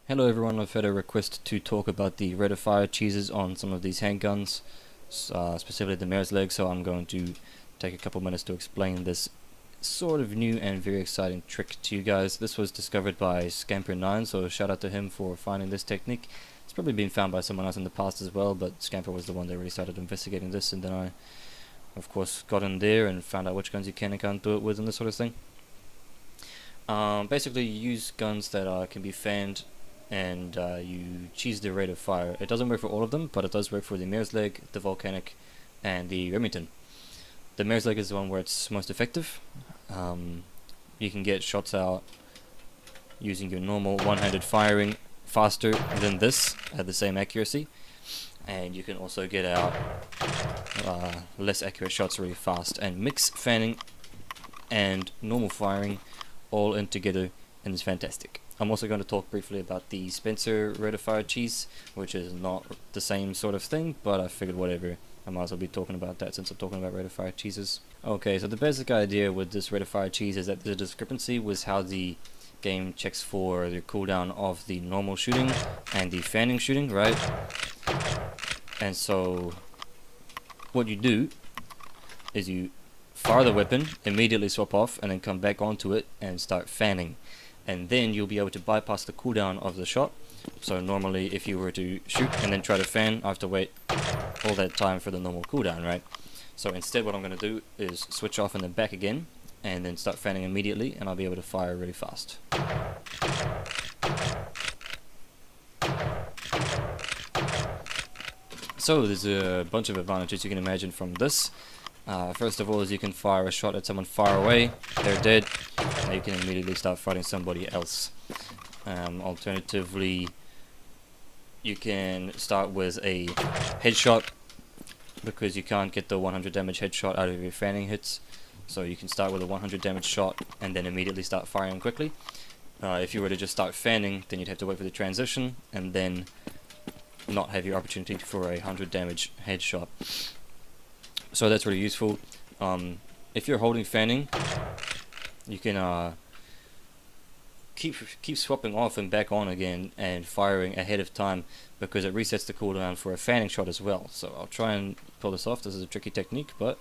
Hello everyone, I've had a request to talk about the rate of fire cheeses on some of these handguns, specifically the Mare's leg, so I'm going to take a couple minutes to explain this sort of new and very exciting trick to you guys. This was discovered by Scamper9, so shout out to him for finding this technique. It's probably been found by someone else in the past as well, but Scamper was the one that really started investigating this, and then I, of course, got in there and found out which guns you can and can't do it with and this sort of thing. Basically, you use guns that can be fanned, and you cheese the rate of fire. It doesn't work for all of them, but it does work for the Mare's leg, the Volcanic, and the Remington. The Mare's leg is the one where it's most effective. You can get shots out using your normal one-handed firing faster than this at the same accuracy, and you can also get out less accurate shots really fast, and mix fanning and normal firing all in together, and it's fantastic. I'm also going to talk briefly about the Spencer rate of fire cheese, which is not the same sort of thing, but I figured whatever, I might as well be talking about that since I'm talking about rate of fire cheeses. Okay, so the basic idea with this rate of fire cheese is that there's a discrepancy with how the game checks for the cooldown of the normal shooting and the fanning shooting, right? And so what you do is you fire the weapon, immediately swap off, and then come back onto it and start fanning. And then you'll be able to bypass the cooldown of the shot. So normally if you were to shoot and then try to fan, I have to wait all that time for the normal cooldown, right? So instead what I'm going to do is switch off and then back again, and then start fanning immediately, and I'll be able to fire really fast. So there's a bunch of advantages you can imagine from this. First of all, is you can fire a shot at someone far away, they're dead, and you can immediately start fighting somebody else. Alternatively, you can start with a headshot, because you can't get the 100 damage headshot out of your fanning hits, so you can start with a 100 damage shot and then immediately start firing quickly. If you were to just start fanning, then you'd have to wait for the transition and then not have your opportunity for a 100 damage headshot. So that's really useful. If you're holding fanning, you can keep swapping off and back on again and firing ahead of time, because it resets the cooldown for a fanning shot as well. So I'll try and pull this off. This is a tricky technique, but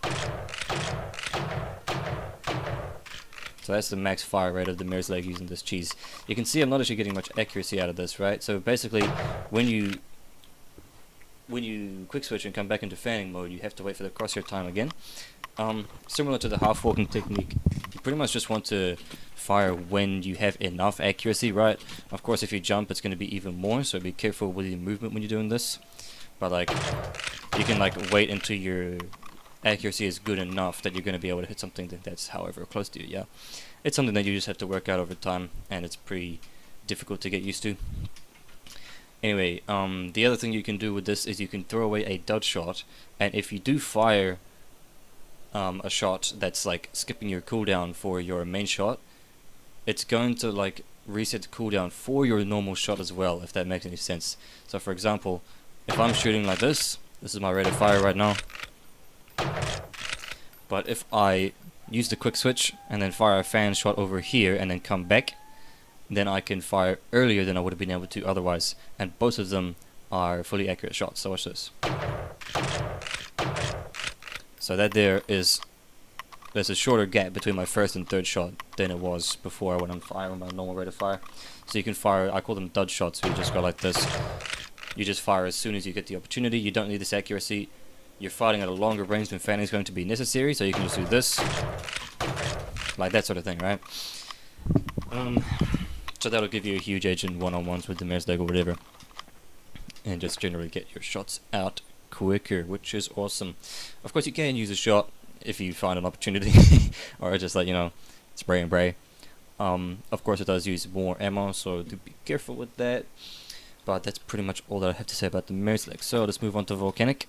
so that's the max fire rate of the Mare's leg using this cheese. You can see I'm not actually getting much accuracy out of this, right? So basically, when you quick switch and come back into fanning mode, you have to wait for the crosshair time again. Similar to the half walking technique, you pretty much just want to fire when you have enough accuracy, right? Of course, if you jump, it's going to be even more, so be careful with your movement when you're doing this. But like, you can like wait until your accuracy is good enough that you're going to be able to hit something that's however close to you. Yeah, it's something that you just have to work out over time, and it's pretty difficult to get used to. Anyway, the other thing you can do with this is you can throw away a dud shot, and if you do fire a shot that's like skipping your cooldown for your main shot, it's going to like reset the cooldown for your normal shot as well, if that makes any sense. So for example, if I'm shooting like this is my rate of fire right now, but if I use the quick switch and then fire a fan shot over here and then come back, then I can fire earlier than I would have been able to otherwise, and both of them are fully accurate shots. So watch this. So that there's a shorter gap between my first and third shot than it was before when I'm firing my normal rate of fire. So you can fire, I call them dud shots, so you just go like this. You just fire as soon as you get the opportunity. You don't need this accuracy. You're fighting at a longer range than fanning is going to be necessary, so you can just do this, like that sort of thing, right? So that'll give you a huge edge in one-on-ones with the Mare's leg or whatever, and just generally get your shots out quicker, which is awesome. Of course, you can use a shot if you find an opportunity, or just like, you know, spray and pray. Of course, it does use more ammo, so do be careful with that. But that's pretty much all that I have to say about the Mare's leg. So let's move on to Volcanic.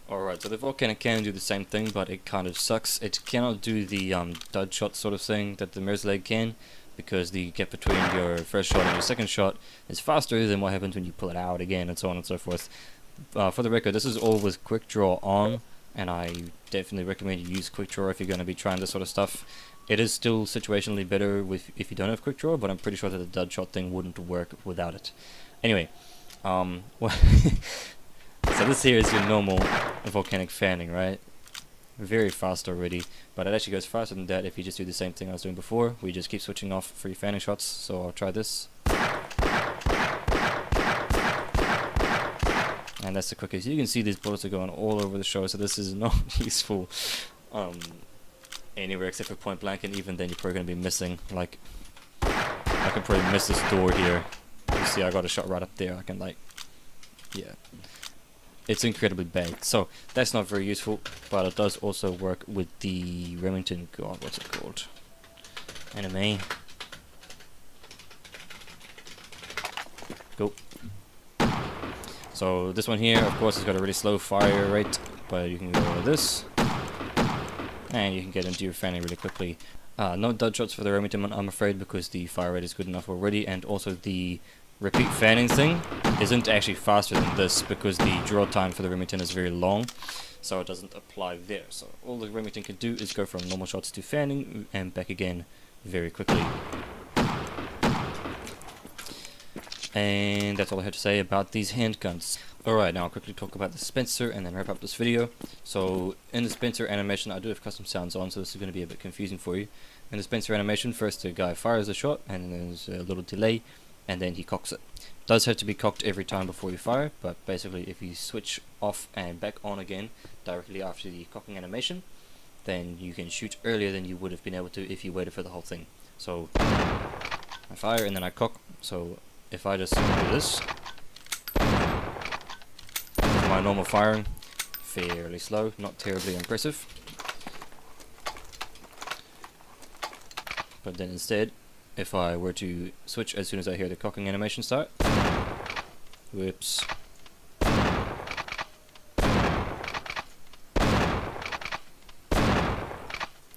Alright, so the Volcanic can do the same thing, but it kind of sucks. It cannot do the dud shot sort of thing that the Mare's leg can, because the gap between your first shot and your second shot is faster than what happens when you pull it out again, and so on and so forth. For the record, this is all with quick draw on, and I definitely recommend you use quick draw if you're going to be trying this sort of stuff. It is still situationally better with if you don't have quick draw, but I'm pretty sure that the dud shot thing wouldn't work without it. Anyway, so this here is your normal volcanic fanning, right? Very fast already, but it actually goes faster than that if you just do the same thing I was doing before. We just keep switching off for your fanning shots, so I'll try this. And that's the quickest. You can see these bullets are going all over the show, so this is not useful anywhere except for point blank, and even then you're probably going to be missing. Like, I can probably miss this door here. You see I got a shot right up there. I can, like, yeah. It's incredibly bad. So that's not very useful, but it does also work with the Remington. God, what's it called? Anime. Go. So this one here, of course, has got a really slow fire rate, but you can go with this, and you can get into your fanning really quickly. No dud shots for the Remington, I'm afraid, because the fire rate is good enough already, and also the repeat fanning thing isn't actually faster than this, because the draw time for the Remington is very long, so it doesn't apply there. So all the Remington can do is go from normal shots to fanning, and back again very quickly. And that's all I have to say about these handguns. Alright, now I'll quickly talk about the dispenser and then wrap up this video. So in the dispenser animation, I do have custom sounds on, so this is going to be a bit confusing for you. In the dispenser animation, first the guy fires a shot, and then there's a little delay, and then he cocks it. It does have to be cocked every time before you fire, but basically if you switch off and back on again directly after the cocking animation, then you can shoot earlier than you would have been able to if you waited for the whole thing. So I fire and then I cock, so if I just do this, my normal firing, fairly slow, not terribly impressive. But then instead, if I were to switch as soon as I hear the cocking animation start, whoops.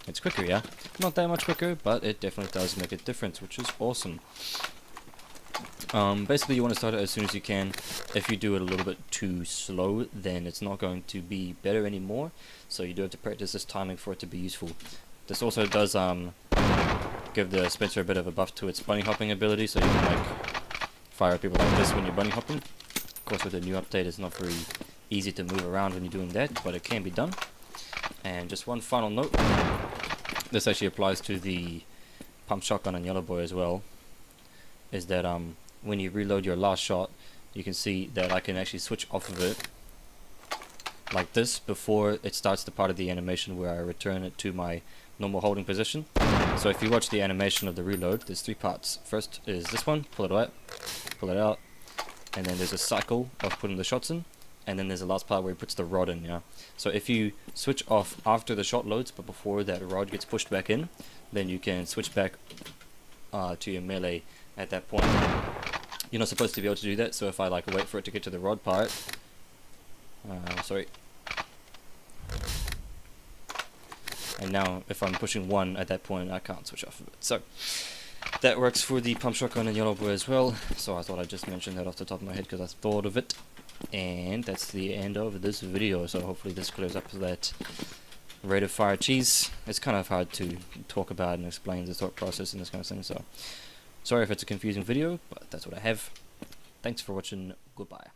It's quicker, yeah? Not that much quicker, but it definitely does make a difference, which is awesome. Basically you want to start it as soon as you can. If you do it a little bit too slow, then it's not going to be better anymore, so you do have to practice this timing for it to be useful. This also does give the dispenser a bit of a buff to its bunny hopping ability, so you can like fire at people like this when you're bunny hopping. Of course with the new update it's not very easy to move around when you're doing that, but it can be done. And just one final note, this actually applies to the pump shotgun and yellow boy as well, is that when you reload your last shot, you can see that I can actually switch off of it like this before it starts the part of the animation where I return it to my normal holding position. So if you watch the animation of the reload, there's three parts. First is this one, pull it out, and then there's a cycle of putting the shots in, and then there's the last part where he puts the rod in, yeah. So if you switch off after the shot loads, but before that rod gets pushed back in, then you can switch back to your melee at that point. You're not supposed to be able to do that, so if I like wait for it to get to the rod part, sorry. And now if I'm pushing 1 at that point, I can't switch off of it. So that works for the pump shotgun and yellow boy as well. So I thought I'd just mention that off the top of my head because I thought of it. And that's the end of this video, so hopefully this clears up that rate of fire cheese. It's kind of hard to talk about and explain the thought process and this kind of thing, so sorry if it's a confusing video, but that's what I have. Thanks for watching, goodbye.